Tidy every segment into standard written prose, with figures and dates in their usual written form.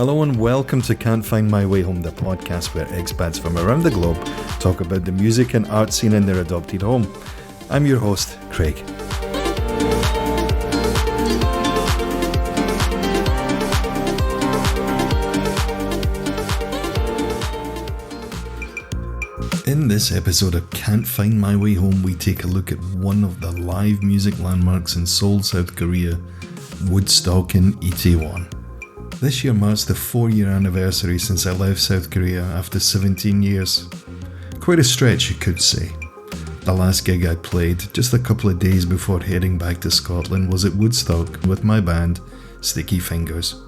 Hello and welcome to Can't Find My Way Home, the podcast where expats from around the globe talk about the music and art scene in their adopted home. I'm your host, Craig. In this episode of Can't Find My Way Home, we take a look at one of the live music landmarks in Seoul, South Korea, Woodstock in Itaewon. This year marks the 4-year anniversary since I left South Korea after 17 years. Quite a stretch, you could say. The last gig I played, just a couple of days before heading back to Scotland, was at Woodstock with my band, Sticky Fingers.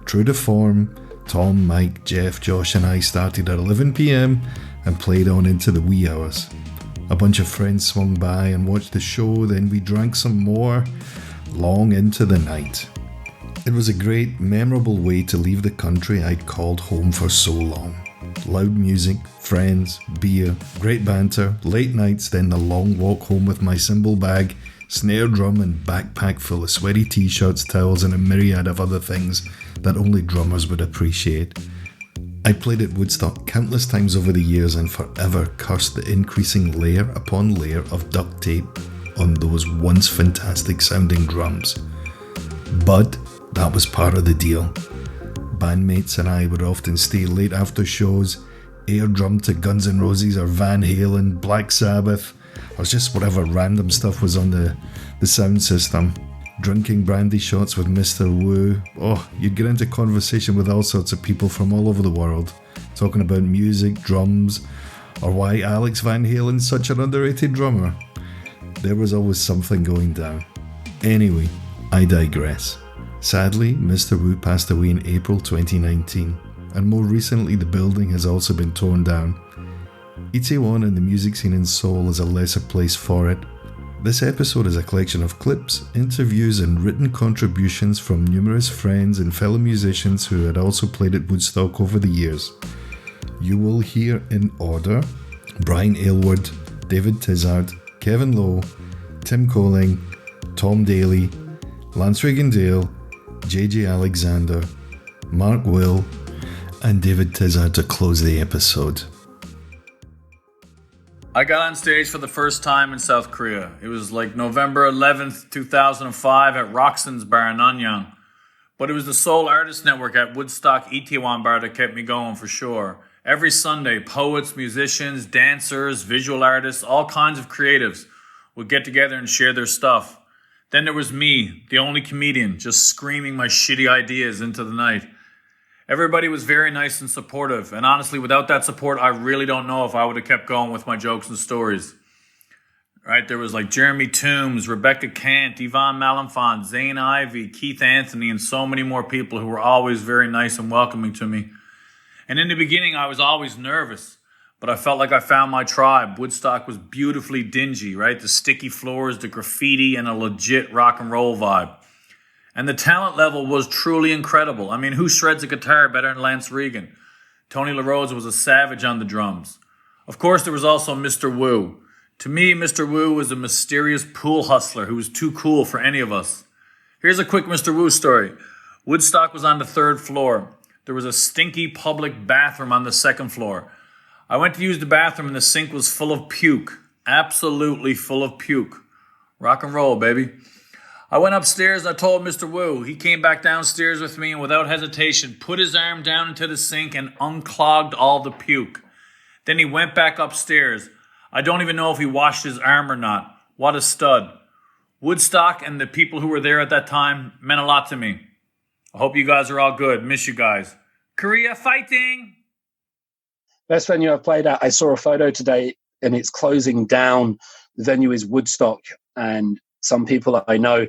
True to form, Tom, Mike, Jeff, Josh and I started at 11 p.m, and played on into the wee hours. A bunch of friends swung by and watched the show, then we drank some more, long into the night. It was a great, memorable way to leave the country I'd called home for so long. Loud music, friends, beer, great banter, late nights, then the long walk home with my cymbal bag, snare drum and backpack full of sweaty t-shirts, towels and a myriad of other things that only drummers would appreciate. I played at Woodstock countless times over the years and forever cursed the increasing layer upon layer of duct tape on those once fantastic sounding drums. But that was part of the deal. Bandmates and I would often stay late after shows, air drum to Guns N' Roses or Van Halen, Black Sabbath, or just whatever random stuff was on the sound system. Drinking brandy shots with Mr. Wu. Oh, you'd get into conversation with all sorts of people from all over the world, talking about music, drums, or why Alex Van Halen's such an underrated drummer. There was always something going down. Anyway, I digress. Sadly, Mr. Wu passed away in April 2019, and more recently the building has also been torn down. Itaewon and the music scene in Seoul is a lesser place for it. This episode is a collection of clips, interviews and written contributions from numerous friends and fellow musicians who had also played at Woodstock over the years. You will hear in order Brian Aylward, David Tizard, Kevin Lowe, Tim Colling, Tom Daly, Lance Riggindale, JJ Alexander, Mark Will and David Tizard to close the episode. I got on stage for the first time in South Korea. It was like November 11th, 2005 at Roxanne's Bar in Anyang. But it was the Seoul Artist Network at Woodstock Itaewon Bar that kept me going for sure. Every Sunday, poets, musicians, dancers, visual artists, all kinds of creatives would get together and share their stuff. Then there was me, the only comedian, just screaming my shitty ideas into the night. Everybody was very nice and supportive, and honestly, without that support, I really don't know if I would have kept going with my jokes and stories. Right, there was like Jeremy Toombs, Rebecca Kant, Yvonne Malenfant, Zane Ivey, Keith Anthony, and so many more people who were always very nice and welcoming to me. And in the beginning, I was always nervous, but I felt like I found my tribe. Woodstock was beautifully dingy, right? The sticky floors, the graffiti, and a legit rock and roll vibe. And the talent level was truly incredible. I mean, who shreds a guitar better than Lance Regan? Tony LaRose was a savage on the drums. Of course, there was also Mr. Wu. To me, Mr. Wu was a mysterious pool hustler who was too cool for any of us. Here's a quick Mr. Wu story. Woodstock was on the 3rd floor. There was a stinky public bathroom on the 2nd floor. I went to use the bathroom and the sink was full of puke. Absolutely full of puke. Rock and roll, baby. I went upstairs and I told Mr. Wu. He came back downstairs with me and without hesitation put his arm down into the sink and unclogged all the puke. Then he went back upstairs. I don't even know if he washed his arm or not. What a stud. Woodstock and the people who were there at that time meant a lot to me. I hope you guys are all good. Miss you guys. Korea fighting! Best venue I've played at, I saw a photo today and it's closing down. The venue is Woodstock, and some people I know,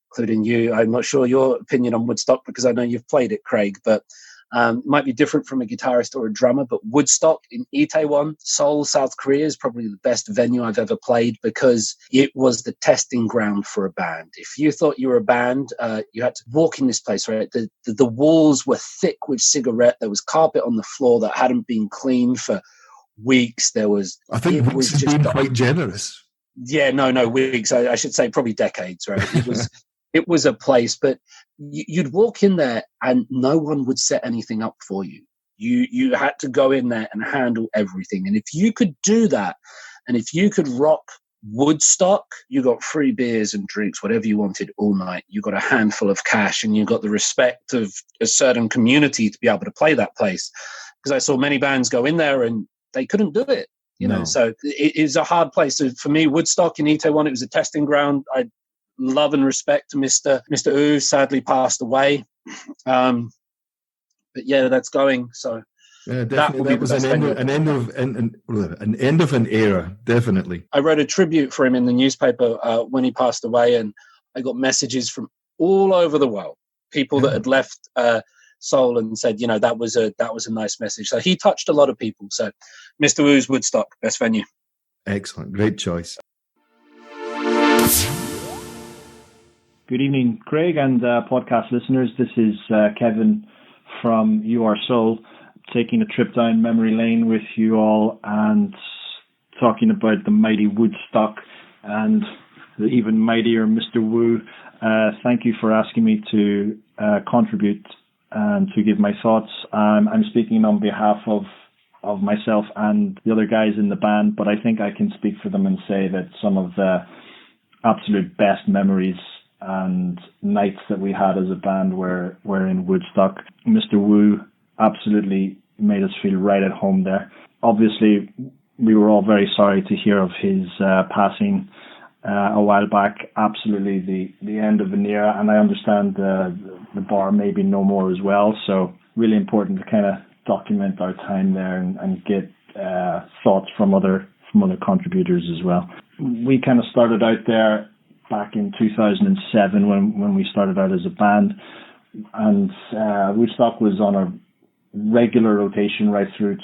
including you, I'm not sure your opinion on Woodstock because I know you've played it, Craig, but it might be different from a guitarist or a drummer, but Woodstock in Itaewon, Seoul, South Korea is probably the best venue I've ever played because it was the testing ground for a band. If you thought you were a band, you had to walk in this place, right? The walls were thick with cigarette. There was carpet on the floor that hadn't been cleaned for weeks. I think weeks has been quite generous. Yeah, no, weeks. I should say probably decades, right? It was a place, but you'd walk in there and no one would set anything up for you. You had to go in there and handle everything. And if you could do that, and if you could rock Woodstock, you got free beers and drinks, whatever you wanted all night. You got a handful of cash, and you got the respect of a certain community to be able to play that place. Because I saw many bands go in there and they couldn't do it, you know. So it is a hard place. So for me, Woodstock in Itaewon, it was a testing ground. I love and respect Mr. Wu, sadly passed away. But yeah, that's going. So definitely, that was an end of an era. Definitely. I wrote a tribute for him in the newspaper when he passed away, and I got messages from all over the world, people that had left Seoul and said, you know, that was a nice message. So he touched a lot of people. So Mr. Wu's Woodstock, best venue. Excellent, great choice. Good evening, Craig and podcast listeners. This is Kevin from You Are Soul, taking a trip down memory lane with you all and talking about the mighty Woodstock and the even mightier Mr. Wu. Thank you for asking me to contribute and to give my thoughts. I'm speaking on behalf of myself and the other guys in the band, but I think I can speak for them and say that some of the absolute best memories and nights that we had as a band were in Woodstock. Mr. Wu absolutely made us feel right at home there. Obviously, we were all very sorry to hear of his passing a while back. Absolutely the end of an era, and I understand the bar may be no more as well. So really important to kind of document our time there and get thoughts from other contributors as well. We kind of started out there back in 2007 when we started out as a band, and Woodstock was on a regular rotation right through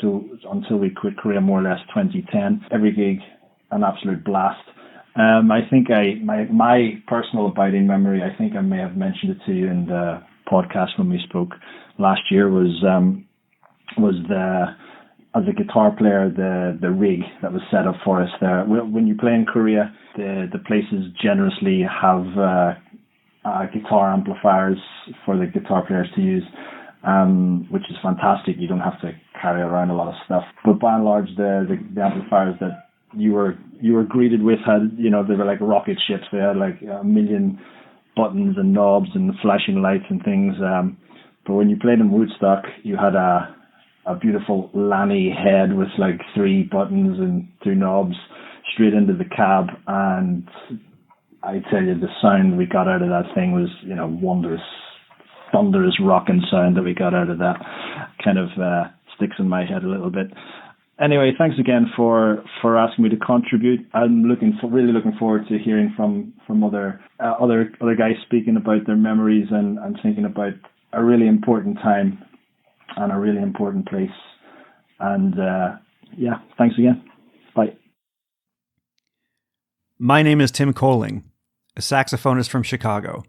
until we quit Korea, more or less 2010. Every gig an absolute blast. I think my personal abiding memory, I think I may have mentioned it to you in the podcast when we spoke last year, was the, as a guitar player, the rig that was set up for us there. When you play in Korea, the places generously have guitar amplifiers for the guitar players to use, which is fantastic. You don't have to carry around a lot of stuff. But by and large, the amplifiers that you were greeted with had, you know, they were like rocket ships. They had like a million buttons and knobs and flashing lights and things. But when you played in Woodstock, you had a beautiful Lanny head with like 3 buttons and 2 knobs straight into the cab, and I tell you, the sound we got out of that thing was, you know, wondrous, thunderous rocking sound that we got out of that. Kind of sticks in my head a little bit. Anyway, thanks again for asking me to contribute. I'm really looking forward to hearing from other guys speaking about their memories and thinking about a really important time and a really important place. And yeah, thanks again. Bye. My name is Tim Coling, a saxophonist from Chicago.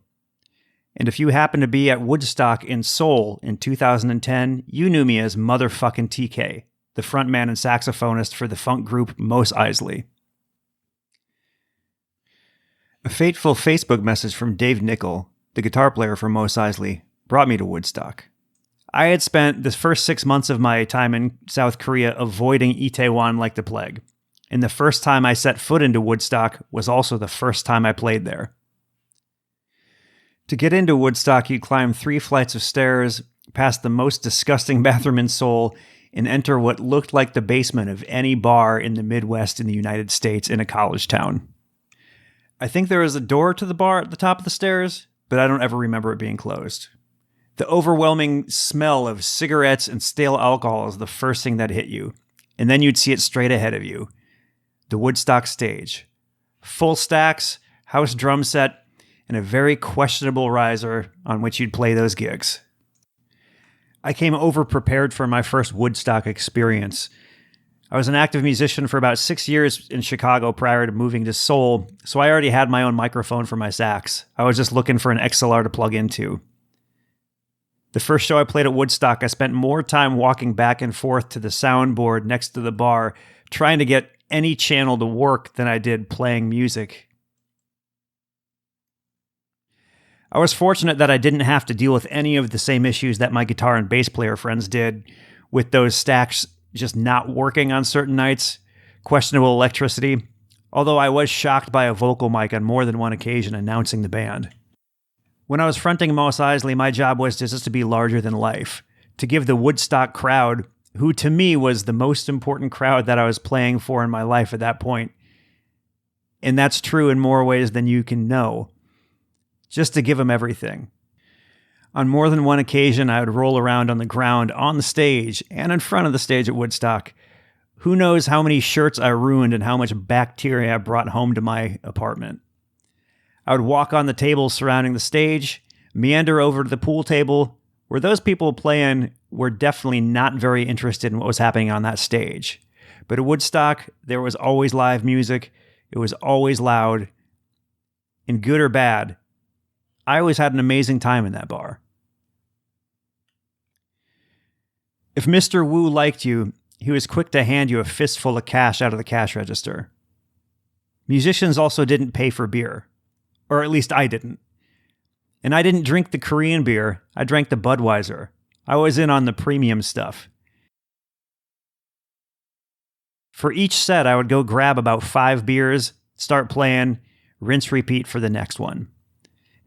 And if you happen to be at Woodstock in Seoul in 2010, you knew me as motherfucking TK, the frontman and saxophonist for the funk group Mos Eisley. A fateful Facebook message from Dave Nickel, the guitar player for Mos Eisley, brought me to Woodstock. I had spent the first 6 months of my time in South Korea avoiding Itaewon like the plague, and the first time I set foot into Woodstock was also the first time I played there. To get into Woodstock, you'd climb 3 flights of stairs, past the most disgusting bathroom in Seoul, and enter what looked like the basement of any bar in the Midwest in the United States in a college town. I think there was a door to the bar at the top of the stairs, but I don't ever remember it being closed. The overwhelming smell of cigarettes and stale alcohol is the first thing that hit you, and then you'd see it straight ahead of you. The Woodstock stage. Full stacks, house drum set, and a very questionable riser on which you'd play those gigs. I came over-prepared for my first Woodstock experience. I was an active musician for about 6 years in Chicago prior to moving to Seoul, so I already had my own microphone for my sax. I was just looking for an XLR to plug into. The first show I played at Woodstock, I spent more time walking back and forth to the soundboard next to the bar, trying to get any channel to work than I did playing music. I was fortunate that I didn't have to deal with any of the same issues that my guitar and bass player friends did, with those stacks just not working on certain nights, questionable electricity, although I was shocked by a vocal mic on more than one occasion announcing the band. When I was fronting Mos Eisley, my job was just to be larger than life, to give the Woodstock crowd, who to me was the most important crowd that I was playing for in my life at that point, and that's true in more ways than you can know, just to give them everything. On more than one occasion, I would roll around on the ground on the stage and in front of the stage at Woodstock. Who knows how many shirts I ruined and how much bacteria I brought home to my apartment. I would walk on the tables surrounding the stage, meander over to the pool table, where those people playing were definitely not very interested in what was happening on that stage. But at Woodstock, there was always live music. It was always loud. And good or bad, I always had an amazing time in that bar. If Mr. Wu liked you, he was quick to hand you a fistful of cash out of the cash register. Musicians also didn't pay for beer. Or at least I didn't. And I didn't drink the Korean beer, I drank the Budweiser. I was in on the premium stuff. For each set, I would go grab about 5 beers, start playing, rinse, repeat for the next one.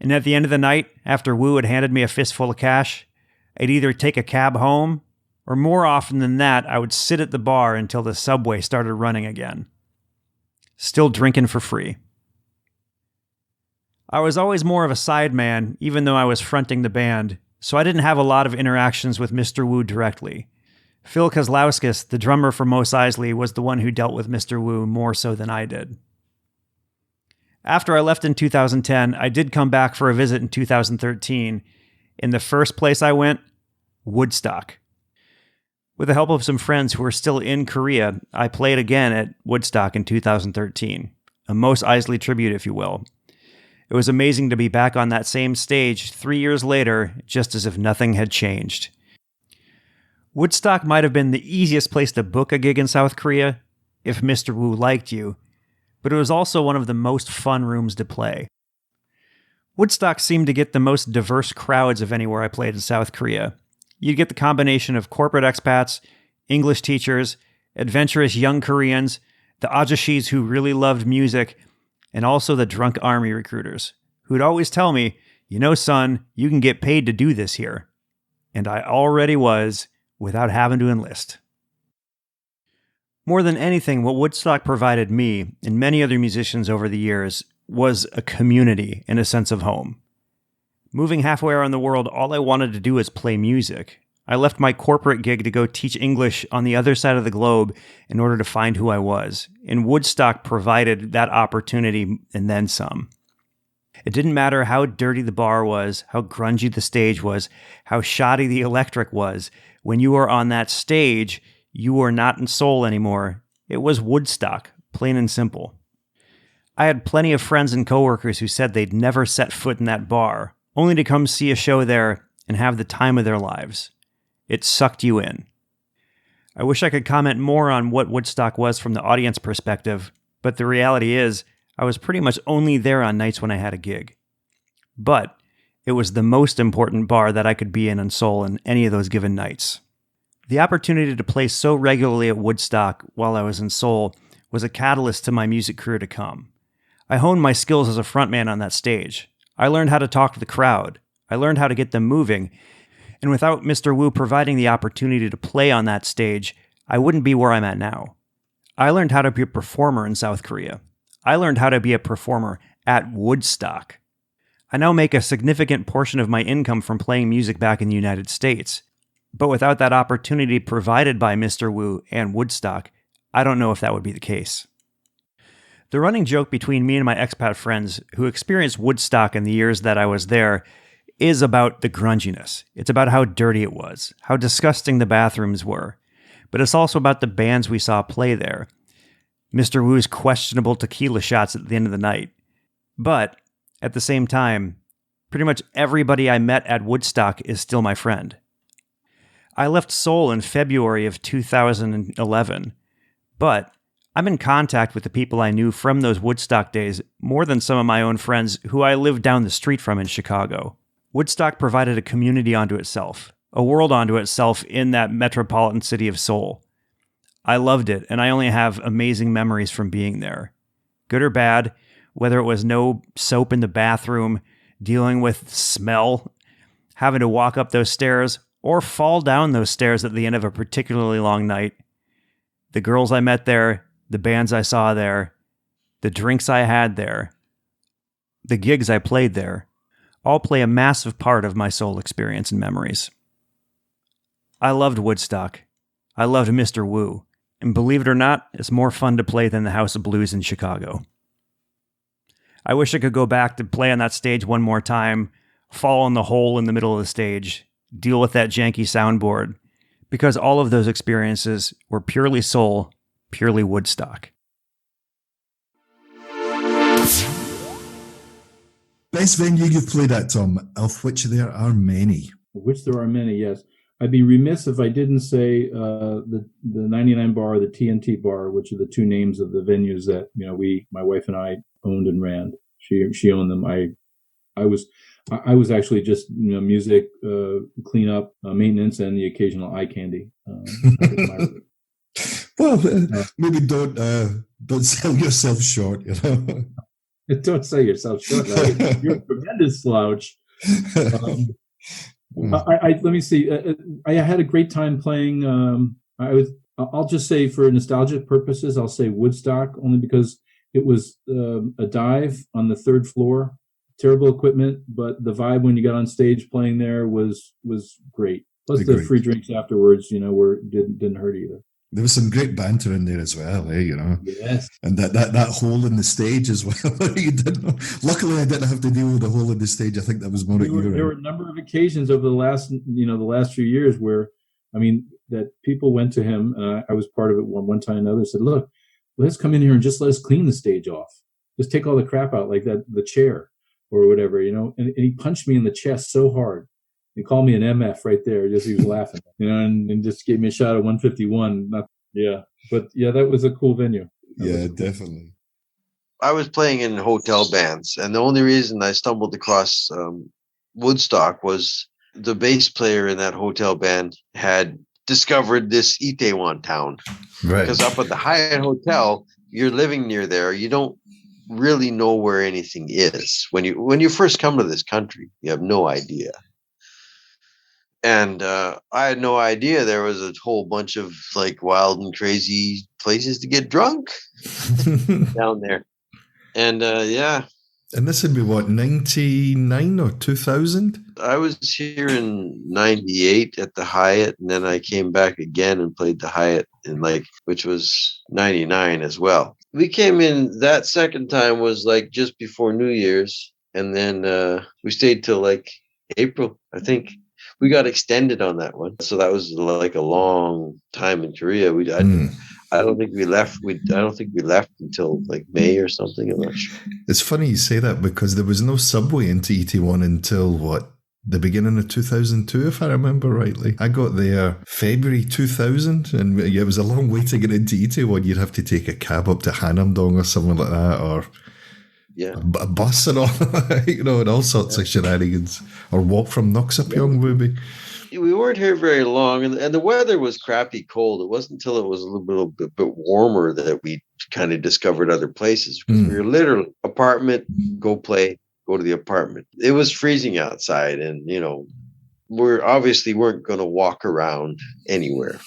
And at the end of the night, after Wu had handed me a fistful of cash, I'd either take a cab home, or more often than that, I would sit at the bar until the subway started running again. Still drinking for free. I was always more of a sideman, even though I was fronting the band, so I didn't have a lot of interactions with Mr. Wu directly. Phil Kozlowskis, the drummer for Mos Eisley, was the one who dealt with Mr. Wu more so than I did. After I left in 2010, I did come back for a visit in 2013. In the first place I went, Woodstock. With the help of some friends who were still in Korea, I played again at Woodstock in 2013. A Mos Eisley tribute, if you will. It was amazing to be back on that same stage 3 years later, just as if nothing had changed. Woodstock might have been the easiest place to book a gig in South Korea, if Mr. Wu liked you, but it was also one of the most fun rooms to play. Woodstock seemed to get the most diverse crowds of anywhere I played in South Korea. You'd get the combination of corporate expats, English teachers, adventurous young Koreans, the ajashis who really loved music, and also the drunk army recruiters, who'd always tell me, "You know, son, you can get paid to do this here." And I already was, without having to enlist. More than anything, what Woodstock provided me, and many other musicians over the years, was a community and a sense of home. Moving halfway around the world, all I wanted to do was play music. I left my corporate gig to go teach English on the other side of the globe in order to find who I was, and Woodstock provided that opportunity and then some. It didn't matter how dirty the bar was, how grungy the stage was, how shoddy the electric was. When you were on that stage, you were not in Seoul anymore. It was Woodstock, plain and simple. I had plenty of friends and coworkers who said they'd never set foot in that bar, only to come see a show there and have the time of their lives. It sucked you in. I wish I could comment more on what Woodstock was from the audience perspective, but the reality is, I was pretty much only there on nights when I had a gig. But it was the most important bar that I could be in Seoul in any of those given nights. The opportunity to play so regularly at Woodstock while I was in Seoul was a catalyst to my music career to come. I honed my skills as a frontman on that stage. I learned how to talk to the crowd. I learned how to get them moving. And without Mr. Wu providing the opportunity to play on that stage, I wouldn't be where I'm at now. I learned how to be a performer in South Korea. I learned how to be a performer at Woodstock. I now make a significant portion of my income from playing music back in the United States. But without that opportunity provided by Mr. Wu and Woodstock, I don't know if that would be the case. The running joke between me and my expat friends who experienced Woodstock in the years that I was there is about the grunginess. It's about how dirty it was, how disgusting the bathrooms were. But it's also about the bands we saw play there. Mr. Wu's questionable tequila shots at the end of the night. But, at the same time, pretty much everybody I met at Woodstock is still my friend. I left Seoul in February of 2011, but I'm in contact with the people I knew from those Woodstock days more than some of my own friends who I lived down the street from in Chicago. Woodstock provided a community unto itself, a world unto itself in that metropolitan city of Seoul. I loved it, and I only have amazing memories from being there. Good or bad, whether it was no soap in the bathroom, dealing with smell, having to walk up those stairs, or fall down those stairs at the end of a particularly long night. The girls I met there, the bands I saw there, the drinks I had there, the gigs I played there, all play a massive part of my Seoul experience and memories. I loved Woodstock. I loved Mr. Wu. And believe it or not, it's more fun to play than the House of Blues in Chicago. I wish I could go back to play on that stage one more time, fall in the hole in the middle of the stage, deal with that janky soundboard, because all of those experiences were purely Seoul, purely Woodstock. Best venue you've played at, Tom, of which there are many. Of which there are many, yes. I'd be remiss if I didn't say the 99 Bar, the TNT Bar, which are the two names of the venues that my wife and I owned and ran. She owned them. I was actually just music, cleanup, maintenance, and the occasional eye candy. Well, maybe don't sell yourself short, Don't sell yourself short. Right? You're a tremendous slouch. Let me see. I had a great time playing. I'll just say, for nostalgic purposes, I'll say Woodstock, only because it was a dive on the third floor. Terrible equipment, but the vibe when you got on stage playing there was great. Plus the free drinks afterwards, didn't hurt either. There was some great banter in there as well, Yes. And that hole in the stage as well. Luckily, I didn't have to deal with the hole in the stage. I think that was more at your end. There were a number of occasions over the last few years where, that people went to him. I was part of it one time. Another said, "Look, let's come in here and just let us clean the stage off. Just take all the crap out, like the chair or whatever, And he punched me in the chest so hard. He called me an MF right there. Just he was laughing, and just gave me a shot at 151. That was a cool venue. Definitely. I was playing in hotel bands, and the only reason I stumbled across Woodstock was the bass player in that hotel band had discovered this Itaewon town. Right. Because up at the Hyatt Hotel, you're living near there. You don't really know where anything is. When you first come to this country, you have no idea. And I had no idea there was a whole bunch of like wild and crazy places to get drunk down there. And And this would be what, 99 or 2000? I was here in 98 at the Hyatt, and then I came back again and played the Hyatt which was 99 as well. We came in, that second time was like just before New Year's, and then we stayed till like April, I think. We got extended on that one, so that was like a long time in Korea. I don't think we left. I don't think we left until like May or something. I'm not sure. It's funny you say that, because there was no subway into Itaewon until the beginning of 2002, if I remember rightly. I got there February 2000, and it was a long way to get into Itaewon. You'd have to take a cab up to Hanamdong or something like that, or a bus and all, and all sorts of shenanigans, or walk from Noksapyeong, maybe. We weren't here very long, and the weather was crappy cold. It wasn't until it was a little bit warmer that we kind of discovered other places, because we were literally apartment, go play, go to the apartment. It was freezing outside, and weren't going to walk around anywhere.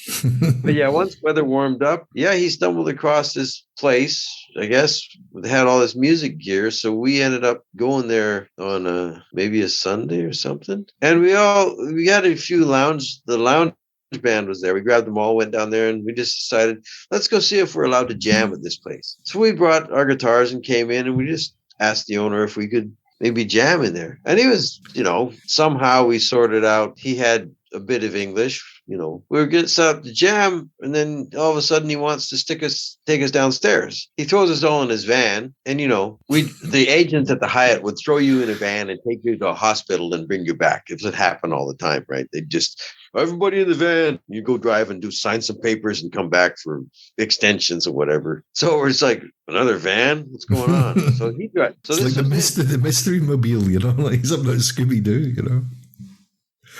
But once weather warmed up, he stumbled across this place. I guess they had all this music gear, so we ended up going there on maybe a Sunday or something. And we had a few the lounge band was there. We grabbed them all, went down there, and we just decided, let's go see if we're allowed to jam at this place. So we brought our guitars and came in, and we just asked the owner if we could maybe jam in there. And he was, somehow we sorted out, he had a bit of English, we were getting set up to jam, and then all of a sudden he wants to take us downstairs. He throws us all in his van, and the agents at the Hyatt would throw you in a van and take you to a hospital and bring you back. It would happen all the time, right? They just, everybody in the van, you go drive and sign some papers and come back for extensions or whatever. So it's like, another van? What's going on? So he drives. So it's like the mystery mobile, like he's up like Scooby-Doo,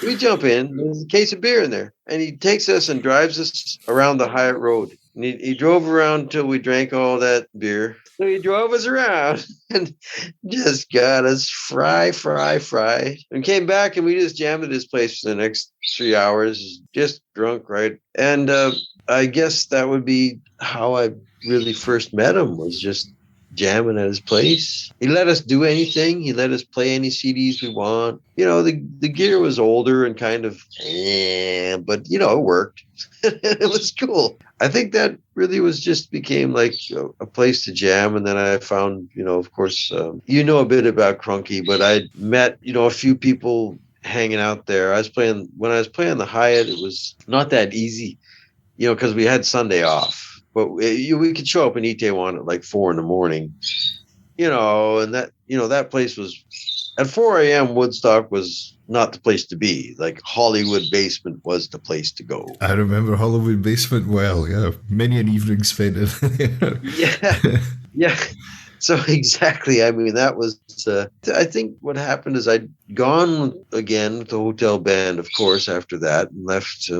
We jump in, there's a case of beer in there, and he takes us and drives us around the Hyatt Road. And he drove around until we drank all that beer. So he drove us around and just got us fry, and came back, and we just jammed at his place for the next 3 hours, just drunk, right? And I guess that would be how I really first met him, was just jamming at his place. He let us do anything. He let us play any CDs we want. The gear was older and kind of, but it worked. It was cool. I think that really became like a place to jam. And then I found, of course, a bit about Crunky, but I met, a few people hanging out there. When I was playing the Hyatt, it was not that easy, because we had Sunday off. But we could show up in Itaewon at like 4 a.m, and that place was at 4 a.m. Woodstock was not the place to be. Like Hollywood Basement was the place to go. I remember Hollywood Basement well. Yeah, many an evening spent it. Yeah. So exactly. I mean, that was. I think what happened is I'd gone again with the hotel band, of course, after that, and left.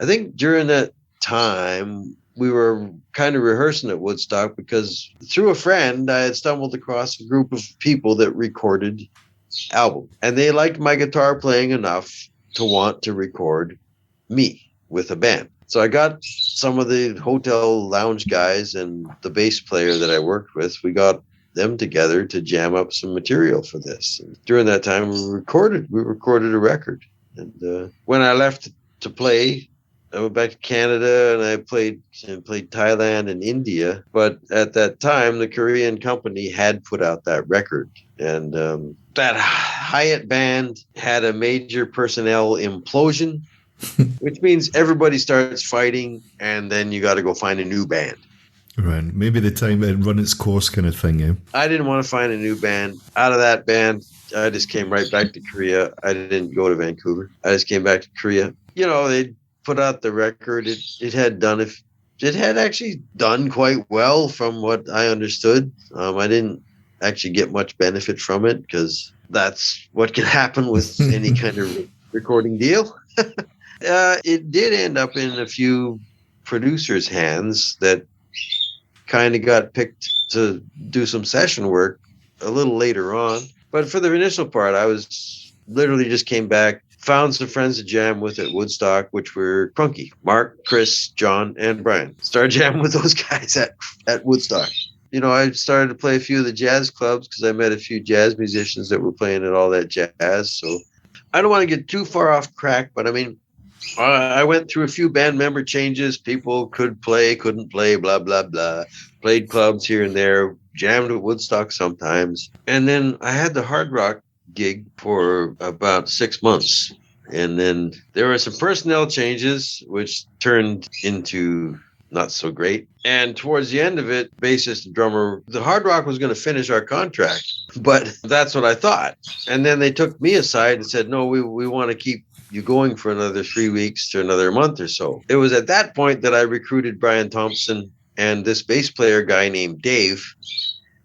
I think during that time, we were kind of rehearsing at Woodstock because through a friend, I had stumbled across a group of people that recorded albums, and they liked my guitar playing enough to want to record me with a band. So I got some of the hotel lounge guys and the bass player that I worked with. We got them together to jam up some material for this. And during that time, we recorded a record. And when I left to play, I went back to Canada, and I played Thailand and India. But at that time, the Korean company had put out that record. And that Hyatt band had a major personnel implosion, which means everybody starts fighting, and then you got to go find a new band. Right. Maybe the time had run its course kind of thing, yeah? I didn't want to find a new band. Out of that band, I just came right back to Korea. I didn't go to Vancouver. I just came back to Korea. They put out the record. It had actually done quite well from what I understood. I didn't actually get much benefit from it because that's what can happen with any kind of recording deal. It did end up in a few producers' hands that kind of got picked to do some session work a little later on. But for the initial part, I was literally just came back, found some friends to jam with at Woodstock, which were Crunky, Mark, Chris, John, and Brian. Started jamming with those guys at Woodstock. I started to play a few of the jazz clubs because I met a few jazz musicians that were playing at all that jazz. So I don't want to get too far off track, but I mean, I went through a few band member changes. People could play, couldn't play, blah, blah, blah. Played clubs here and there, jammed at Woodstock sometimes. And then I had the Hard Rock gig for about 6 months. And then there were some personnel changes, which turned into not so great. And towards the end of it, bassist and drummer, the Hard Rock was going to finish our contract. But that's what I thought. And then they took me aside and said, no, we want to keep you going for another 3 weeks to another month or so. It was at that point that I recruited Brian Thompson and this bass player guy named Dave,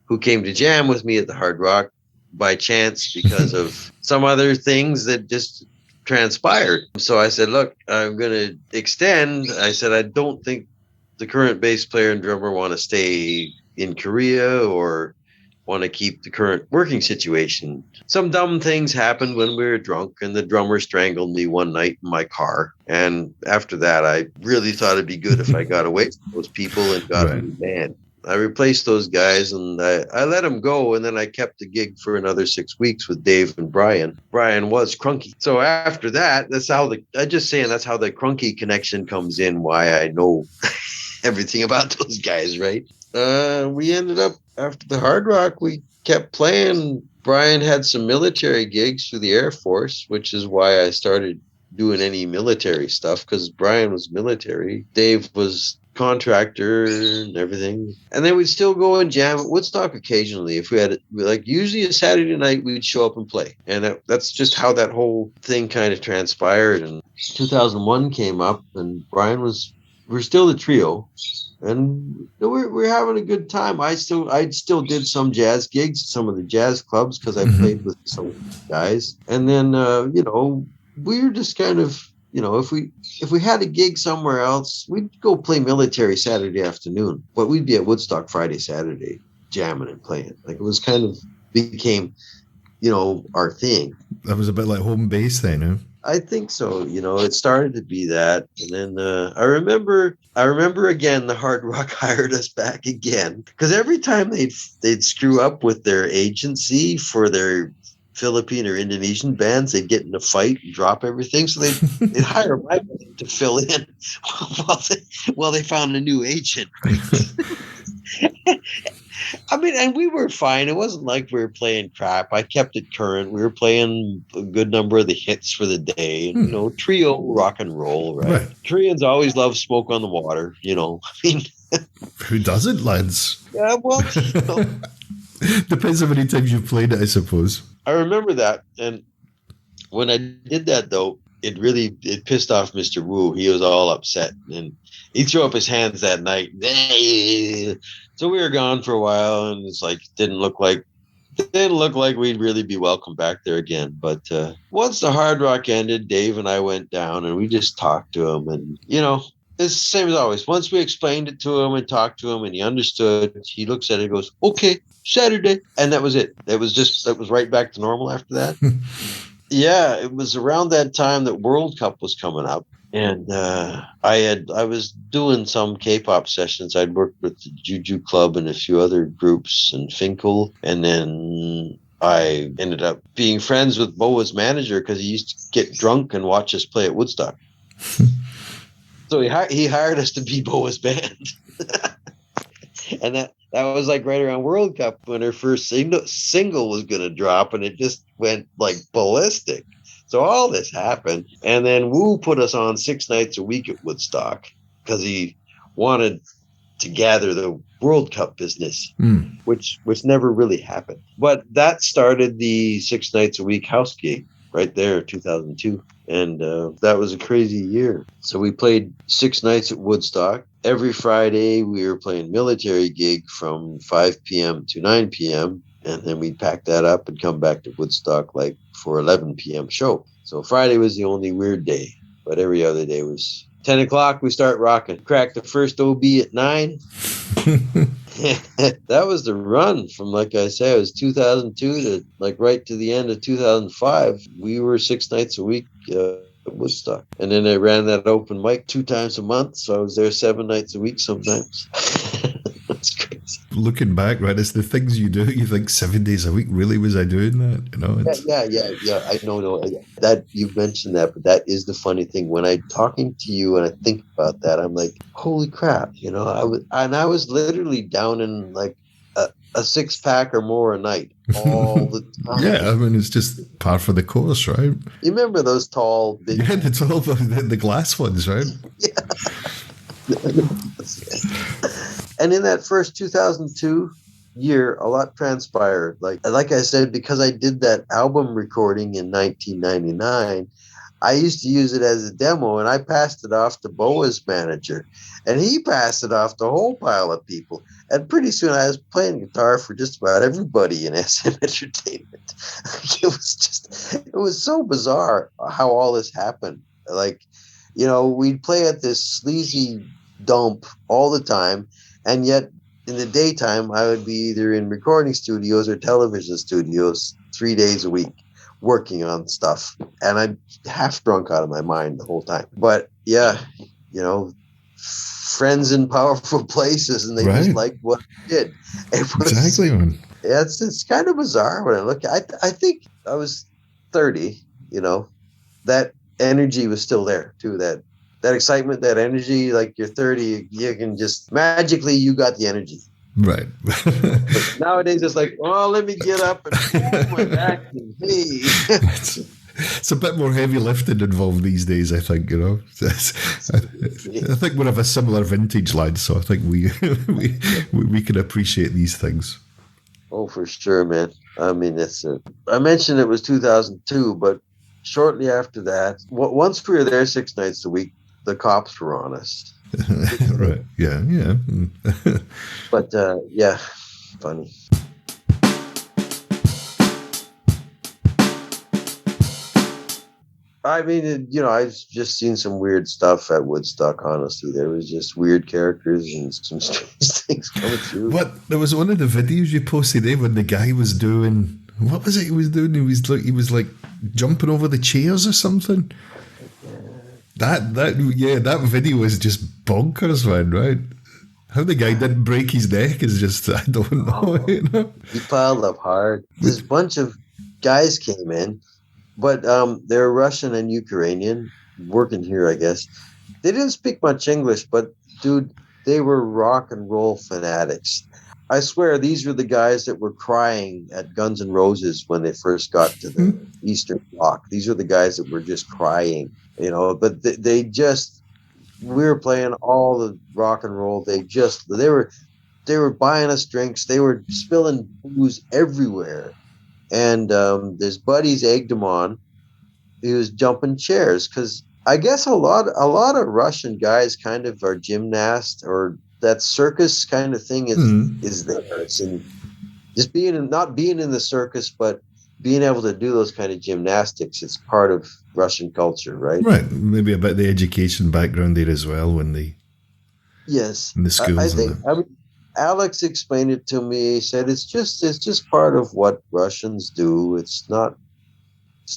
who came to jam with me at the Hard Rock by chance because of some other things that just transpired. So I said, look, I'm going to extend. I said, I don't think the current bass player and drummer want to stay in Korea or want to keep the current working situation. Some dumb things happened when we were drunk, and the drummer strangled me one night in my car. And after that, I really thought it'd be good if I got away from those people and got a new band. I replaced those guys, and I let them go, and then I kept the gig for another 6 weeks with Dave and Brian. Brian was Crunky. So after that, that's how the Crunky connection comes in, why I know everything about those guys, right? We ended up, after the Hard Rock, we kept playing. Brian had some military gigs through the Air Force, which is why I started doing any military stuff because Brian was military. Dave was contractor and everything. And then we'd still go and jam at Woodstock occasionally. If we had, like, usually a Saturday night, we'd show up and play. And that's just how that whole thing kind of transpired. And 2001 came up, and we're still the trio. And we're having a good time. I still did some jazz gigs, some of the jazz clubs, because I played with some guys. And then we were just kind of, if we had a gig somewhere else, we'd go play military Saturday afternoon, but we'd be at Woodstock Friday, Saturday, jamming and playing. Like, it was kind of became, our thing. That was a bit like home base then, huh? I think so. It started to be that. And then I remember again, the Hard Rock hired us back again, because every time they'd screw up with their agency for their Philippine or Indonesian bands, they'd get in a fight and drop everything. So they'd hire my band to fill in while they found a new agent. I mean, and we were fine. It wasn't like we were playing crap. I kept it current. We were playing a good number of the hits for the day. And, trio rock and roll, right? Koreans always love Smoke on the Water, I mean, who doesn't, lads? Yeah, well, depends how many times you've played it, I suppose. I remember that. And when I did that, though, it pissed off Mr. Wu. He was all upset, and he threw up his hands that night. So we were gone for a while, and it's like didn't look like we'd really be welcome back there again. But once the Hard Rock ended, Dave and I went down, and we just talked to him, and it's the same as always. Once we explained it to him and talked to him, and he understood, he looks at it and goes, "Okay, Saturday," and that was it. That was right back to normal after that. Yeah, it was around that time that World Cup was coming up, and I was doing some K-pop sessions. I'd worked with the Juju Club and a few other groups and Finkel, and then I ended up being friends with Boa's manager because he used to get drunk and watch us play at Woodstock. So he hired us to be Boa's band, and that was like right around World Cup when her first single was going to drop, and it just went like ballistic. So all this happened, and then Wu put us on 6 nights a week at Woodstock because he wanted to gather the World Cup business, which never really happened. But that started the 6 nights a week house gig right there, 2002. And that was a crazy year. So we played 6 nights at Woodstock. Every Friday, we were playing military gig from 5 p.m. to 9 p.m. And then we'd pack that up and come back to Woodstock like for 11 p.m. show. So Friday was the only weird day. But every other day was 10 o'clock, we start rocking. Crack the first OB at 9. That was the run from, like I said, it was 2002 to like right to the end of 2005. We were 6 nights a week at Woodstock. And then I ran that open mic 2 times a month. So I was there 7 nights a week sometimes. That's crazy. Looking back, right, it's the things you do. You think 7 days a week, really was I doing that? Yeah. I know that you've mentioned that, but that is the funny thing. When I'm talking to you and I think about that, I'm like, holy crap, I was literally down in like a 6-pack or more a night all the time. Yeah, I mean, it's just par for the course, right? You remember those tall, big... Yeah, the tall, the glass ones, right? Yeah. And in that first 2002 year, a lot transpired. Like I said, because I did that album recording in 1999, I used to use it as a demo, and I passed it off to Boa's manager, and he passed it off to a whole pile of people. And pretty soon I was playing guitar for just about everybody in SM Entertainment. It was so bizarre how all this happened. Like, we'd play at this sleazy dump all the time, and yet in the daytime I would be either in recording studios or television studios 3 days a week working on stuff, and I'm half drunk out of my mind the whole time. But yeah, friends in powerful places, and they just liked what I did. Exactly, man. Yeah, it's kind of bizarre when I look at it. I think I was 30, that energy was still there too, that excitement, that energy. Like, you're 30, you can just magically, you got the energy. Right. But nowadays it's like, oh, let me get up and move my back and hey. It's a bit more heavy lifting involved these days, I think, you know. I think we're of a similar vintage, lad, so I think we can appreciate these things. Oh, for sure, man. I mean, I mentioned it was 2002, but shortly after that, once we were there 6 nights a week, the cops were on us. Right. Yeah. But yeah, funny. I mean, I've just seen some weird stuff at Woodstock, honestly. There was just weird characters and some strange things coming through. What? There was one of the videos you posted there when the guy was doing, what was it he was doing? He was like jumping over the chairs or something. That video was just bonkers, man, right? How the guy didn't break his neck is just, I don't know. You know? He piled up hard. This bunch of guys came in, but they're Russian and Ukrainian, working here, I guess. They didn't speak much English, but dude, they were rock and roll fanatics. I swear these were the guys that were crying at Guns N' Roses when they first got to the Eastern Bloc. These are the guys that were just crying, but we were playing all the rock and roll. They were buying us drinks. They were spilling booze everywhere. And his buddies egged him on. He was jumping chairs because I guess a lot of Russian guys kind of are gymnasts, or that circus kind of thing is there. It's just not being in the circus, but being able to do those kind of gymnastics. It's part of Russian culture, right? Right. Maybe a bit of the education background there as well in the schools. I think. Alex explained it to me. He said it's just part of what Russians do. It's not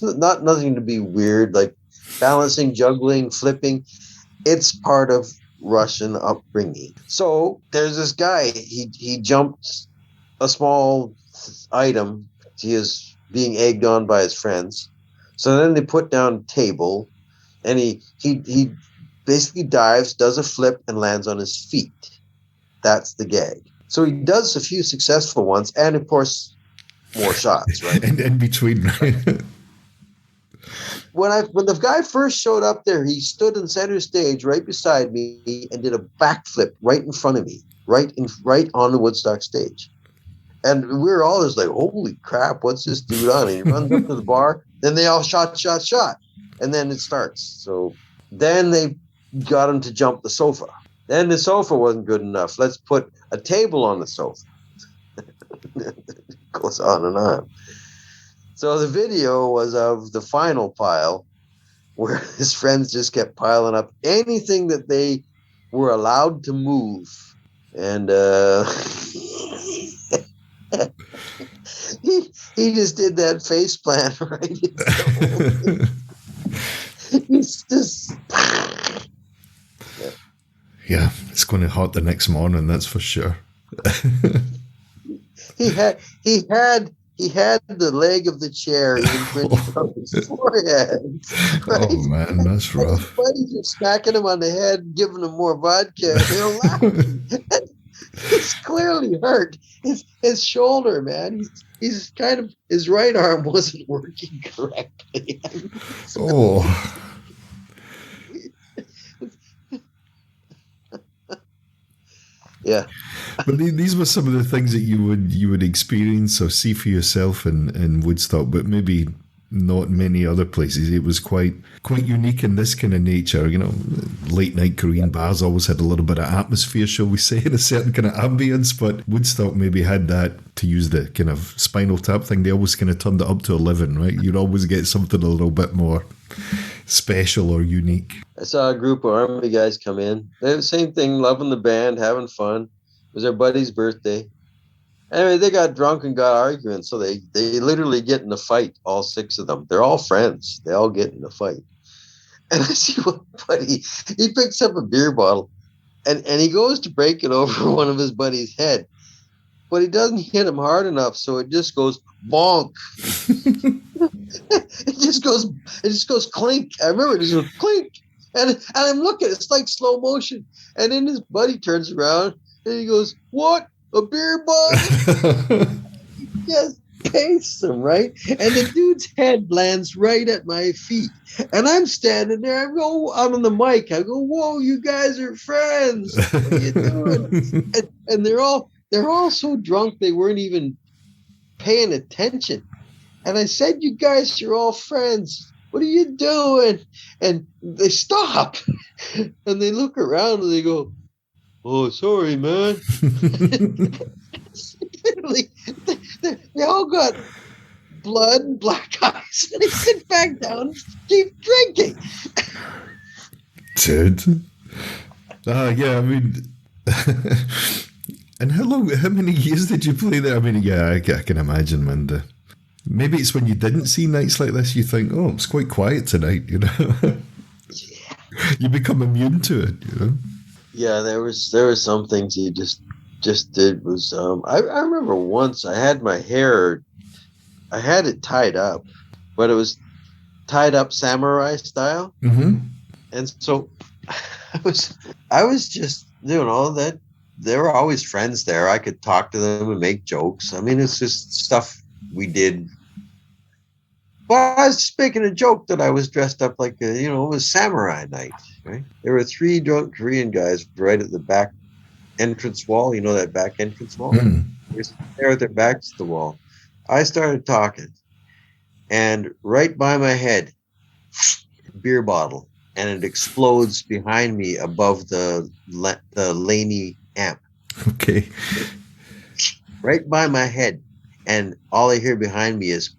nothing to be weird, like balancing, juggling, flipping. It's part of Russian upbringing. So there's this guy. He jumped a small item. He is being egged on by his friends. So then they put down a table, and he basically dives, does a flip, and lands on his feet. That's the gag. So he does a few successful ones, and of course, more shots, right? and in between, right? When the guy first showed up there, he stood in center stage right beside me and did a backflip right in front of me, right on the Woodstock stage. And we were all just like, holy crap, what's this dude on? And he runs up to the bar, then they all shot. And then it starts. So then they got him to jump the sofa. Then the sofa wasn't good enough. Let's put a table on the sofa. It goes on and on. So the video was of the final pile where his friends just kept piling up anything that they were allowed to move. And he just did that face plant right. He's just... Yeah, it's going to hurt the next morning, that's for sure. He had the leg of the chair imprinted on his forehead. Right? Oh man, that's rough. His buddies are smacking him on the head, giving him more vodka. They're laughing. It's clearly hurt. His shoulder, man. He's kind of, his right arm wasn't working correctly. Oh. Yeah. But these were some of the things that you would experience or see for yourself in Woodstock, but maybe not many other places. It was quite unique in this kind of nature. Late night Korean bars always had a little bit of atmosphere, shall we say, and a certain kind of ambience, but Woodstock maybe had that, to use the kind of Spinal Tap thing, they always kind of turned it up to 11, right? You'd always get something a little bit more special or unique. I saw a group of Army guys come in. They had the same thing, loving the band, having fun. It was their buddy's birthday. Anyway, they got drunk and got arguing, so they literally get in a fight, all 6 of them. They're all friends. They all get in a fight. And I see one buddy, he picks up a beer bottle, and he goes to break it over one of his buddy's head. But he doesn't hit him hard enough, so it just goes bonk. It just goes clink. I remember it just goes clink. And I'm looking, it's like slow motion. And then his buddy turns around and he goes, "What? A beer bottle?" Yes, pace them, right? And the dude's head lands right at my feet. And I'm standing there. I'm on the mic. I go, whoa, you guys are friends. What are you doing? And they're all so drunk they weren't even paying attention. And I said, you guys are all friends. What are you doing? And they stop. And they look around and they go, oh, sorry, man. They all got blood and black eyes. And they sit back down and keep drinking. Dude. Yeah, I mean... And how many years did you play there? I mean, yeah, I can imagine, man. Maybe it's when you didn't see nights like this, you think, oh, it's quite quiet tonight, you know? You become immune to it, you know? Yeah, there was some things you just did was I remember once I had my hair, I had it tied up, but it was tied up samurai style. Mm-hmm. And so I was just doing all that. There were always friends there. I could talk to them and make jokes. I mean, it's just stuff we did. But I was just making a joke that I was dressed up like it was samurai night, right? There were 3 drunk Korean guys right at the back entrance wall. You know that back entrance wall? Mm. They're at their backs to the wall. I started talking, and right by my head, beer bottle, and it explodes behind me above the Laney amp. Okay. Right by my head, and all I hear behind me is,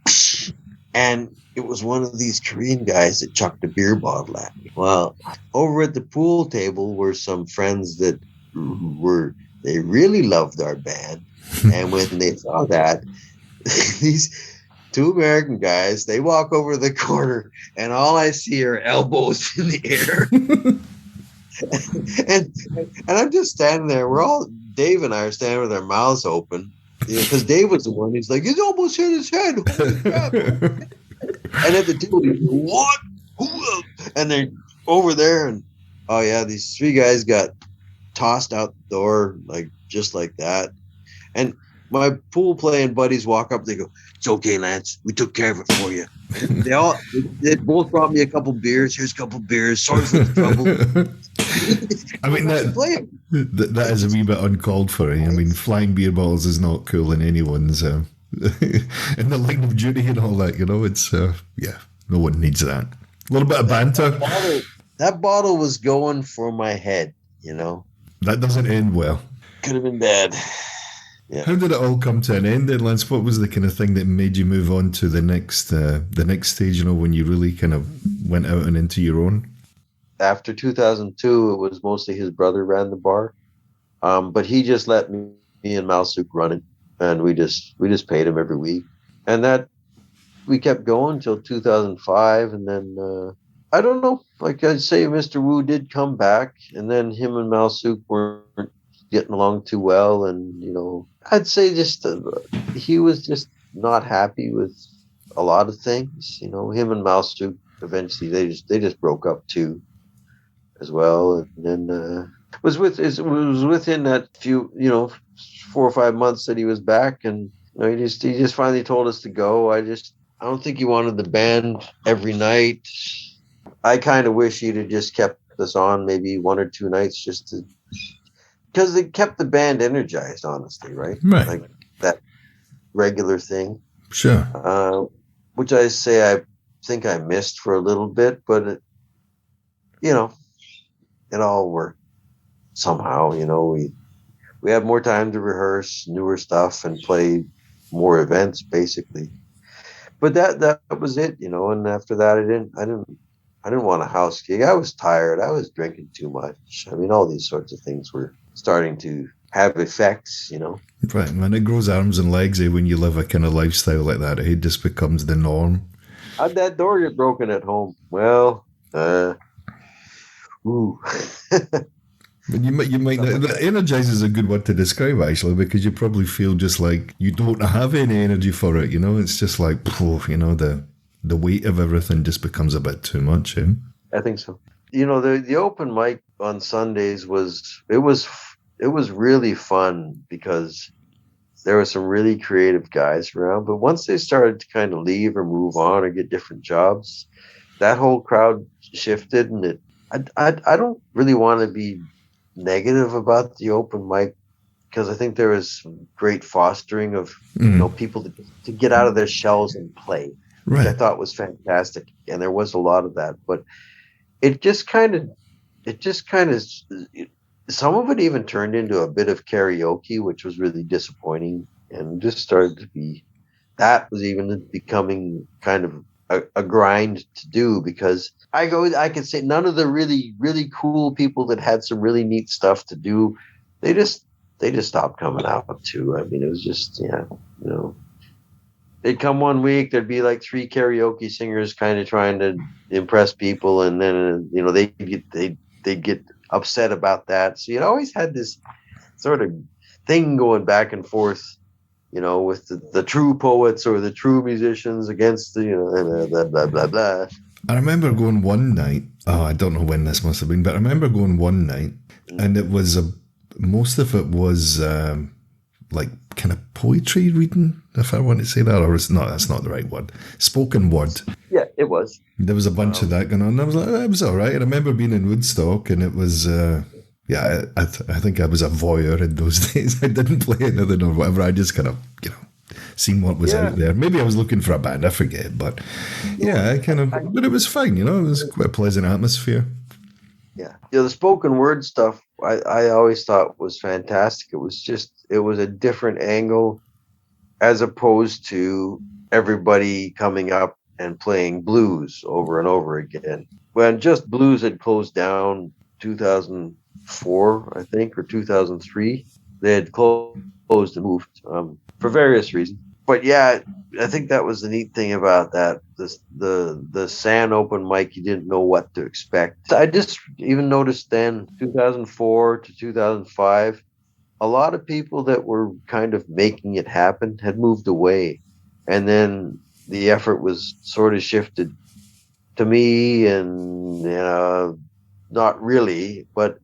and it was one of these Korean guys that chucked a beer bottle at me. Well, over at the pool table were some friends that they really loved our band, and when they saw that, these 2 American guys, they walk over the corner, and all I see are elbows in the air. and I'm just standing there. Dave and I are standing with our mouths open, because Dave was the one who's like, he's almost hit his head. Holy crap. And at the table, he's like, what? And they're over there, and oh yeah, these 3 guys got tossed out the door, like just like that. And my pool playing buddies walk up, they go, it's okay, Lance, we took care of it for you. And they both brought me a couple beers. Here's a couple beers. Sorry for the trouble. I mean, that is a wee bit uncalled for. I mean, flying beer bottles is not cool in anyone's in the line of duty and all that, you know. It's no one needs that. A little bit of banter. That bottle was going for my head, you know. That doesn't end well. Could have been bad. Yeah. How did it all come to an end then, Lance? What was the kind of thing that made you move on to the next stage, you know, when you really kind of went out and into your own? After 2002, it was mostly his brother ran the bar. But he just let me and Malsuk run it, and we just paid him every week. And that we kept going until 2005, and then I don't know, like I'd say Mr. Wu did come back, and then him and Malsuk weren't getting along too well, and you know, I'd say just he was just not happy with a lot of things. You know, him and Malsuk eventually they just broke up too, as well. And then it was within that few 4 or 5 months that he was back, and you know, he just finally told us to go. I don't think he wanted the band every night. I kind of wish he'd have just kept us on maybe 1 or 2 nights just to. Because it kept the band energized, honestly, right? Right. Like that regular thing. Sure. Which I think I missed for a little bit, but it all worked somehow. You know, we had more time to rehearse newer stuff and play more events, basically. But that was it, you know. And after that, I didn't want a house gig. I was tired. I was drinking too much. I mean, all these sorts of things were starting to have effects, you know. Right, when it grows arms and legs, when you live a kind of lifestyle like that, it just becomes the norm. How'd that door get broken at home? Well, ooh. But you might energize is a good word to describe, actually, because you probably feel just like you don't have any energy for it, you know. It's just like, you know, the weight of everything just becomes a bit too much, eh? I think so. You know, the open mic on Sundays was really fun because there were some really creative guys around. But once they started to kind of leave or move on or get different jobs, that whole crowd shifted. And I don't really want to be negative about the open mic, because I think there was great fostering of people to get out of their shells and play, which I thought was fantastic, and there was a lot of that. But it just kind of some of it even turned into a bit of karaoke, which was really disappointing, and just started to be, that was even becoming kind of a grind to do, because I could say none of the really, really cool people that had some really neat stuff to do, they just stopped coming out too. I mean, it was just, they'd come one week, there'd be like 3 karaoke singers kind of trying to impress people, and then they'd get upset about that. So you always had this sort of thing going back and forth, with the true poets or the true musicians against the, blah, blah, blah, blah. I remember going one night, I don't know when this must have been, but I remember going one night, and it was most of it was like kind of poetry reading, if I want to say that, or it's not, that's not the right word. Spoken word. Yeah, it was. There was a bunch of that going on. And I was like, it was all right. I remember being in Woodstock, and it was, I think I was a voyeur in those days. I didn't play anything or whatever. I just kind of, seen what was out there. Maybe I was looking for a band, I forget. But but it was fine, it was quite a pleasant atmosphere. Yeah. The spoken word stuff, I always thought was fantastic. It was a different angle, as opposed to everybody coming up and playing blues over and over again. When Just Blues had closed down 2004, I think, or 2003, they had closed and moved for various reasons. But yeah, I think that was the neat thing about that. The San open mic, you didn't know what to expect. I just even noticed then, 2004 to 2005, a lot of people that were kind of making it happen had moved away. And then the effort was sort of shifted to me, and not really, but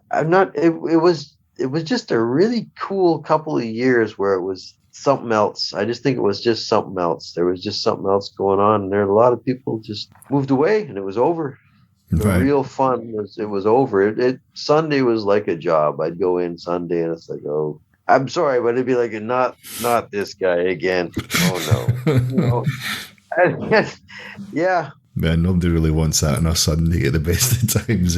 I'm not. It was just a really cool couple of years where it was something else. I just think it was just something else. There was just something else going on, and there were a lot of people just moved away, and it was over. The real fun was over. It Sunday was like a job. I'd go in Sunday, and it's like, oh, I'm sorry, but it'd be like, not this guy again. Oh no. Yeah. Man, nobody really wants that on a Sunday at the best of times,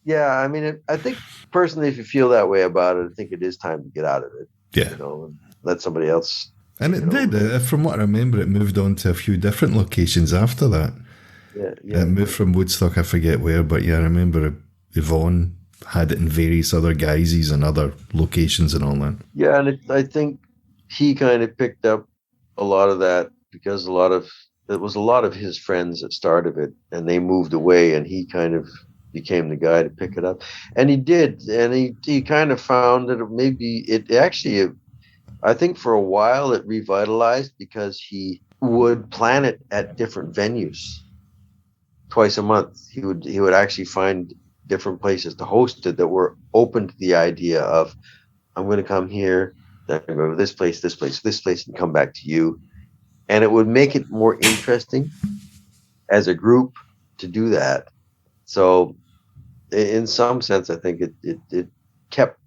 Yeah, I mean, I think personally, if you feel that way about it, I think it is time to get out of it. Yeah. And let somebody else. And it did. From what I remember, it moved on to a few different locations after that. Yeah. It moved from Woodstock, I forget where, but yeah, I remember Itaewon had it in various other guises and other locations and all that. Yeah, and I think he kind of picked up a lot of that, because it was a lot of his friends that started it, and they moved away, and he kind of became the guy to pick it up. And he did, and he kind of found that I think for a while it revitalized, because he would plan it at different venues twice a month. He would actually find different places to host it that were open to the idea of, I'm going to come here, then I'm going to go to this place, and come back to you. And it would make it more interesting as a group to do that. So in some sense, I think it kept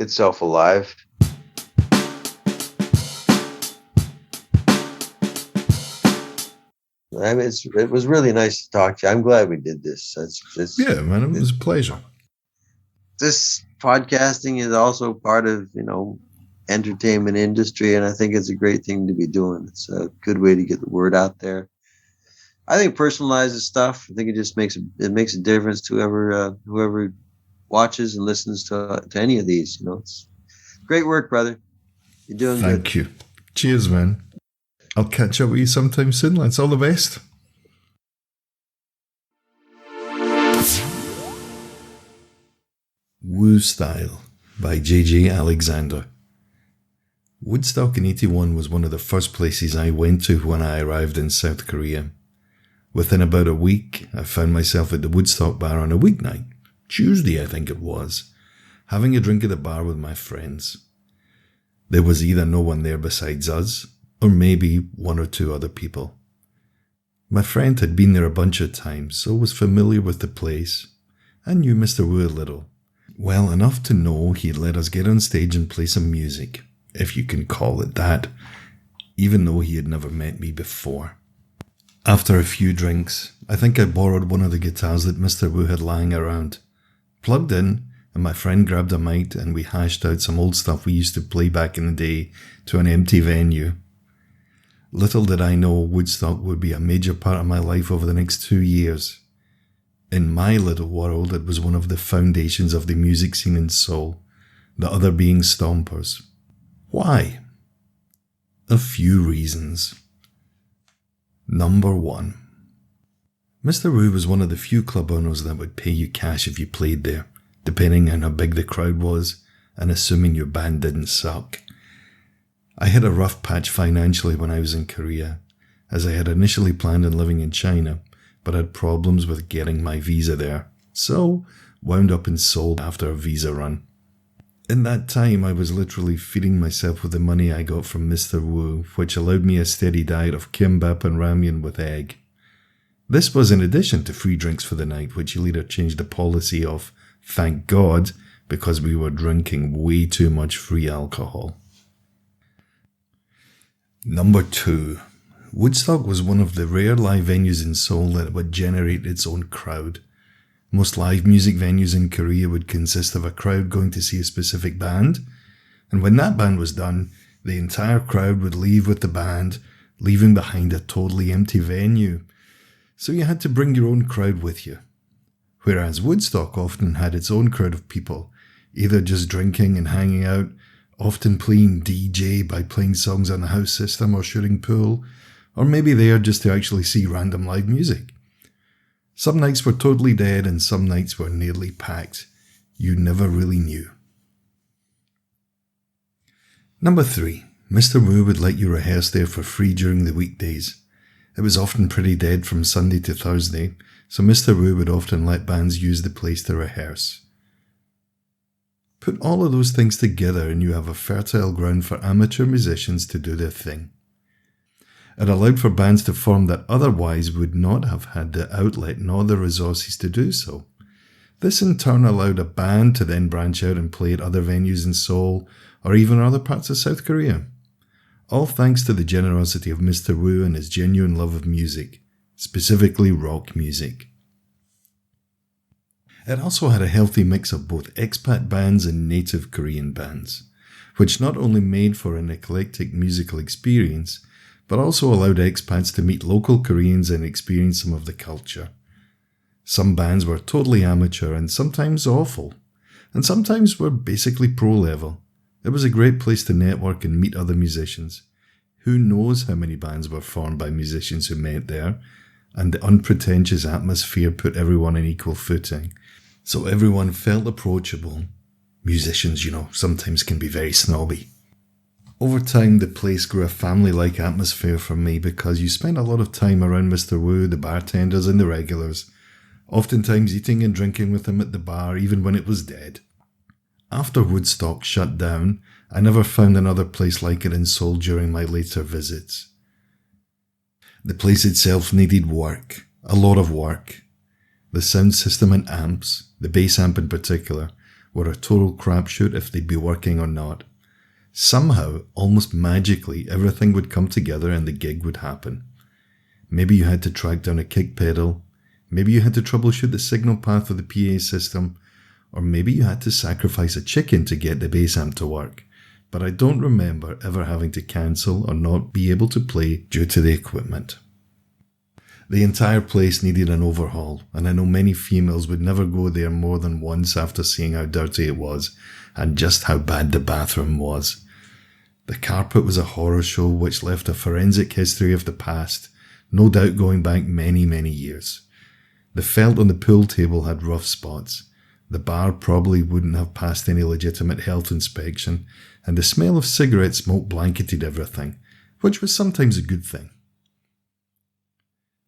itself alive. I mean, it was really nice to talk to you. I'm glad we did this. Yeah, man, it was a pleasure. This podcasting is also part of, entertainment industry, and I think it's a great thing to be doing. It's a good way to get the word out there. I think personalizes stuff. I think it just makes a difference to whoever watches and listens to any of these. It's great work, brother. You're doing good. Thank you. Cheers, man. I'll catch up with you sometime soon, lads. All the best. Woo Style by J.J. Alexander. Woodstock in '81 was one of the first places I went to when I arrived in South Korea. Within about a week, I found myself at the Woodstock bar on a weeknight, Tuesday I think it was, having a drink at the bar with my friends. There was either no one there besides us, or maybe one or two other people. My friend had been there a bunch of times, so was familiar with the place, and knew Mr. Wu a little. Well enough to know he'd let us get on stage and play some music, if you can call it that, even though he had never met me before. After a few drinks, I think I borrowed one of the guitars that Mr. Wu had lying around, plugged in, and my friend grabbed a mic and we hashed out some old stuff we used to play back in the day to an empty venue. Little did I know Woodstock would be a major part of my life over the next 2 years. In my little world, it was one of the foundations of the music scene in Seoul, the other being stompers. Why? A few reasons. Number 1. Mr. Wu was one of the few club owners that would pay you cash if you played there, depending on how big the crowd was, and assuming your band didn't suck. I had a rough patch financially when I was in Korea, as I had initially planned on living in China, but had problems with getting my visa there, so wound up in Seoul after a visa run. In that time, I was literally feeding myself with the money I got from Mr. Wu, which allowed me a steady diet of kimbap and ramyun with egg. This was in addition to free drinks for the night, which he later changed the policy of, thank God, because we were drinking way too much free alcohol. Number 2. Woodstock was one of the rare live venues in Seoul that would generate its own crowd. Most live music venues in Korea would consist of a crowd going to see a specific band, and when that band was done, the entire crowd would leave with the band, leaving behind a totally empty venue. So you had to bring your own crowd with you. Whereas Woodstock often had its own crowd of people, either just drinking and hanging out, often playing DJ by playing songs on the house system or shooting pool, or maybe there just to actually see random live music. Some nights were totally dead and some nights were nearly packed. You never really knew. Number 3. Mr. Wu would let you rehearse there for free during the weekdays. It was often pretty dead from Sunday to Thursday, so Mr. Wu would often let bands use the place to rehearse. Put all of those things together and you have a fertile ground for amateur musicians to do their thing. It allowed for bands to form that otherwise would not have had the outlet nor the resources to do so. This in turn allowed a band to then branch out and play at other venues in Seoul or even other parts of South Korea. All thanks to the generosity of Mr. Wu and his genuine love of music, specifically rock music. It also had a healthy mix of both expat bands and native Korean bands, which not only made for an eclectic musical experience, but also allowed expats to meet local Koreans and experience some of the culture. Some bands were totally amateur and sometimes awful, and sometimes were basically pro level. It was a great place to network and meet other musicians. Who knows how many bands were formed by musicians who met there, and the unpretentious atmosphere put everyone on equal footing. So everyone felt approachable. Musicians, sometimes can be very snobby. Over time, the place grew a family-like atmosphere for me because you spent a lot of time around Mr. Wu, the bartenders and the regulars, oftentimes eating and drinking with him at the bar even when it was dead. After Woodstock shut down, I never found another place like it in Seoul during my later visits. The place itself needed work, a lot of work. The sound system and amps, the bass amp in particular, were a total crapshoot if they'd be working or not. Somehow, almost magically, everything would come together and the gig would happen. Maybe you had to track down a kick pedal, maybe you had to troubleshoot the signal path of the PA system, or maybe you had to sacrifice a chicken to get the bass amp to work. But I don't remember ever having to cancel or not be able to play due to the equipment. The entire place needed an overhaul, and I know many females would never go there more than once after seeing how dirty it was, and just how bad the bathroom was. The carpet was a horror show which left a forensic history of the past, no doubt going back many, many years. The felt on the pool table had rough spots. The bar probably wouldn't have passed any legitimate health inspection, and the smell of cigarette smoke blanketed everything, which was sometimes a good thing.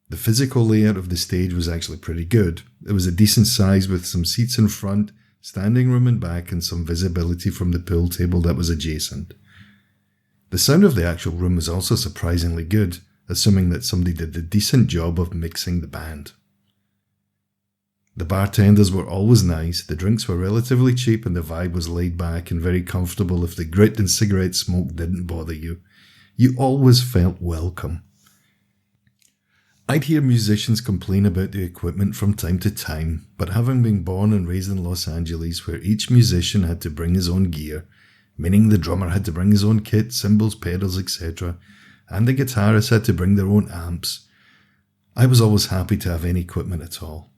The physical layout of the stage was actually pretty good. It was a decent size with some seats in front, standing room in back, and some visibility from the pool table that was adjacent. The sound of the actual room was also surprisingly good, assuming that somebody did a decent job of mixing the band. The bartenders were always nice, the drinks were relatively cheap, and the vibe was laid back and very comfortable if the grit and cigarette smoke didn't bother you. You always felt welcome. I'd hear musicians complain about the equipment from time to time, but having been born and raised in Los Angeles, where each musician had to bring his own gear, meaning the drummer had to bring his own kit, cymbals, pedals, etc., and the guitarists had to bring their own amps, I was always happy to have any equipment at all.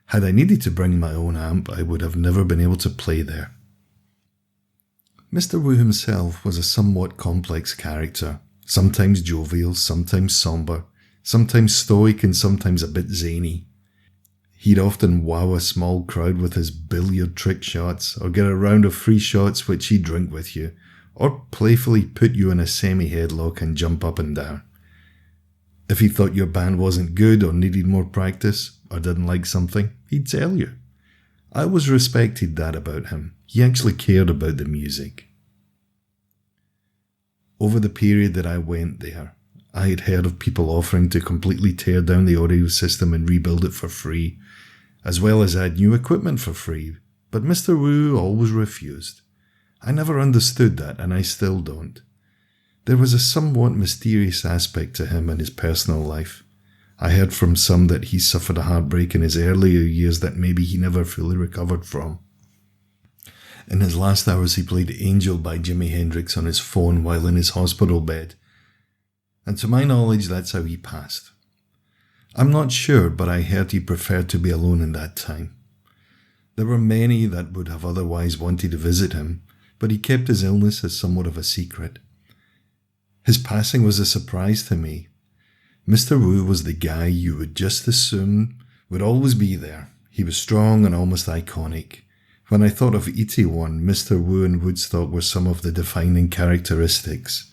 Had I needed to bring my own amp, I would have never been able to play there. Mr. Wu himself was a somewhat complex character, sometimes jovial, sometimes somber, sometimes stoic and sometimes a bit zany. He'd often wow a small crowd with his billiard trick shots, or get a round of free shots which he'd drink with you, or playfully put you in a semi-headlock and jump up and down. If he thought your band wasn't good or needed more practice, or didn't like something, he'd tell you. I always respected that about him. He actually cared about the music. Over the period that I went there, I had heard of people offering to completely tear down the audio system and rebuild it for free, as well as add new equipment for free, but Mr. Wu always refused. I never understood that, and I still don't. There was a somewhat mysterious aspect to him in his personal life. I heard from some that he suffered a heartbreak in his earlier years that maybe he never fully recovered from. In his last hours he played Angel by Jimi Hendrix on his phone while in his hospital bed. And to my knowledge that's how he passed. I'm not sure, but I heard he preferred to be alone in that time. There were many that would have otherwise wanted to visit him, but he kept his illness as somewhat of a secret. His passing was a surprise to me. Mr. Wu was the guy you would just assume would always be there. He was strong and almost iconic. When I thought of Itaewon, Mr. Wu and Woodstock were some of the defining characteristics.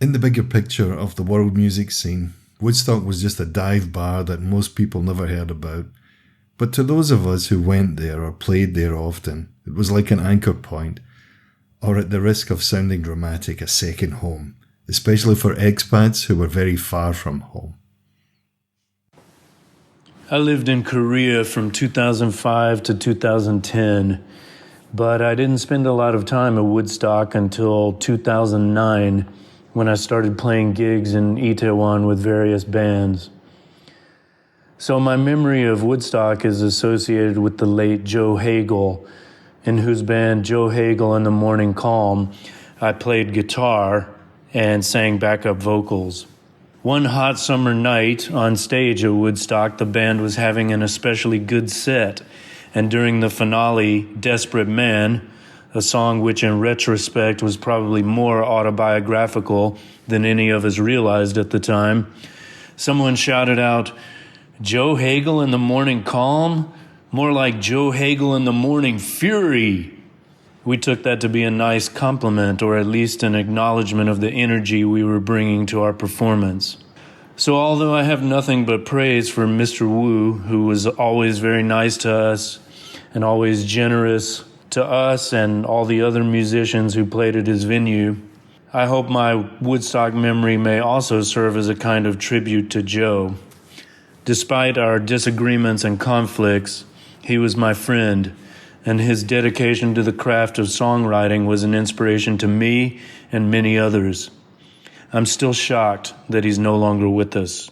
In the bigger picture of the world music scene, Woodstock was just a dive bar that most people never heard about. But to those of us who went there or played there often, it was like an anchor point, or at the risk of sounding dramatic, a second home, especially for expats who were very far from home. I lived in Korea from 2005 to 2010, but I didn't spend a lot of time at Woodstock until 2009 when I started playing gigs in Itaewon with various bands. So my memory of Woodstock is associated with the late Joe Hagel, in whose band Joe Hagel and the Morning Calm I played guitar and sang backup vocals. One hot summer night on stage at Woodstock, the band was having an especially good set, and during the finale, Desperate Man, a song which in retrospect was probably more autobiographical than any of us realized at the time, someone shouted out, "Joe Hagel and the Morning Calm? More like Joe Hagel and the Morning Fury." We took that to be a nice compliment, or at least an acknowledgement of the energy we were bringing to our performance. So although I have nothing but praise for Mr. Wu, who was always very nice to us and always generous to us and all the other musicians who played at his venue, I hope my Woodstock memory may also serve as a kind of tribute to Joe. Despite our disagreements and conflicts, he was my friend, and his dedication to the craft of songwriting was an inspiration to me and many others. I'm still shocked that he's no longer with us.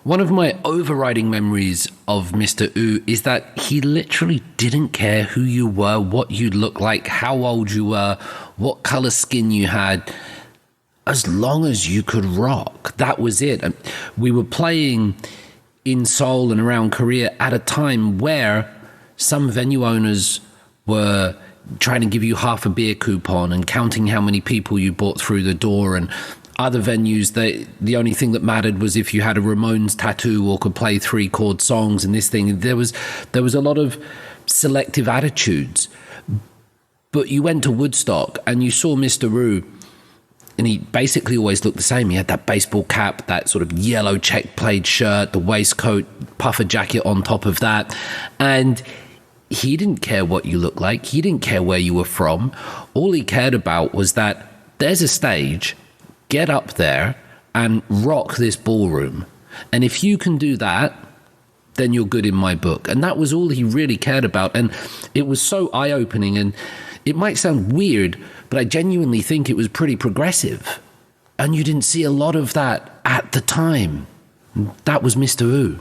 One of my overriding memories of Mr. Wu is that he literally didn't care who you were, what you looked like, how old you were, what color skin you had, as long as you could rock. That was it. We were playing in Seoul and around Korea at a time where some venue owners were trying to give you half a beer coupon and counting how many people you brought through the door, and other venues, the only thing that mattered was if you had a Ramones tattoo or could play 3-chord songs and this thing. There was a lot of selective attitudes. But you went to Woodstock and you saw Mr. Wu, and he basically always looked the same. He had that baseball cap, that sort of yellow check-plaid shirt, the waistcoat, puffer jacket on top of that. And he didn't care what you looked like. He didn't care where you were from. All he cared about was that there's a stage, get up there and rock this ballroom. And if you can do that, then you're good in my book. And that was all he really cared about. And it was so eye-opening. And it might sound weird, but I genuinely think it was pretty progressive. And you didn't see a lot of that at the time. That was Mr. U.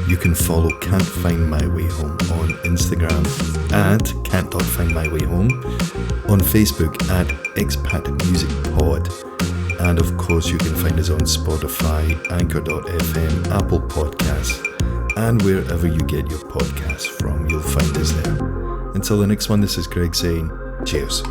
You can follow Can't Find My Way Home on Instagram at can't.findmywayhome, on Facebook at Expat Music Pod, and of course you can find us on Spotify, Anchor.fm, Apple Podcasts, and wherever you get your podcasts from, you'll find us there. Until the next one, this is Craig saying cheers.